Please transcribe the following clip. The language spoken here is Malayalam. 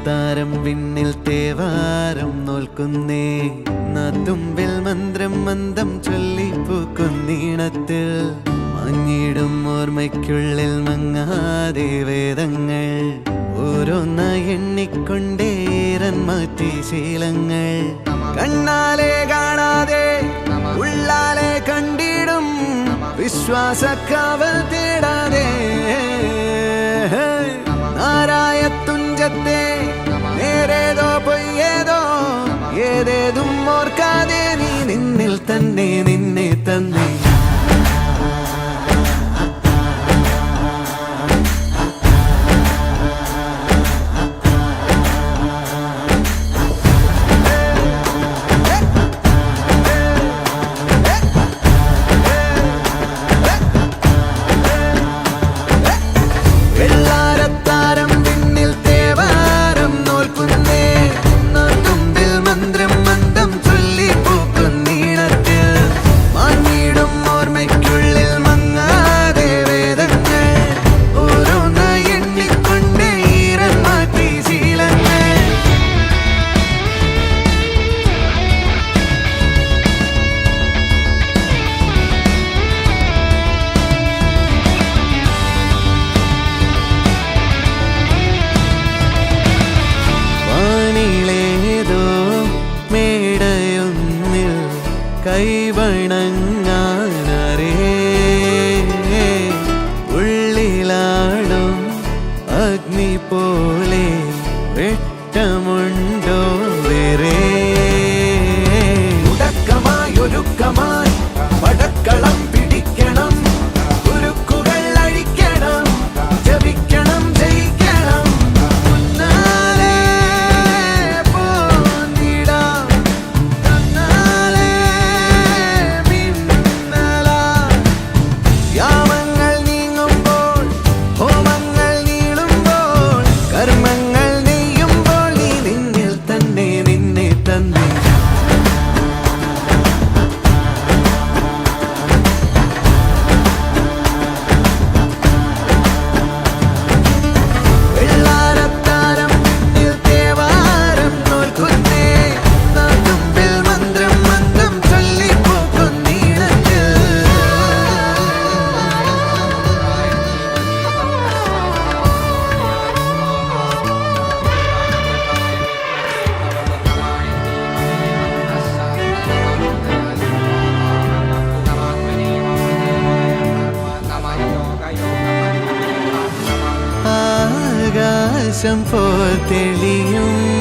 വെള്ളാരത്താരം വിണ്ണിൽ തേവാരം നോൽക്കുന്നേ നാത്തുമ്പിൽ മന്ത്രം മന്ദം ചൊല്ലിപ്പൂക്കുന്നീണത്തിൽ മങ്ങിടും ഓർമ്മയ്ക്കുള്ളിൽ മങ്ങാതെ വേദങ്ങൾ ഓരോന്നായി എണ്ണിക്കൊണ്ടേരൻ മാറ്റി ശീലങ്ങൾ കണ്ണാലെ കാണാതെ ഉള്ളാലെ കണ്ടിടും വിശ്വാസക്കാവൽ തേടാതെ നാരായ തുഞ്ചത്തെ നേരേതോ പൊയ്യേതോ ഏതേതും ഓർക്കാതെ നീ നിന്നിൽ തന്നെ നിന്നെ തന്നെ കൈവണങ്ങാനരേ ഉള്ളിലാടും അഗ്നി പോലെ വെട്ടമുണ്ടോ വേറെ ഉടക്കമായൊരുക്കമായി പടക്കളം പിടിക്കണം ഉരുക്കുകൾ അഴിക്കണം ജപിക്കണം ജയിക്കണം ആകാശം പോൽ തെളിയും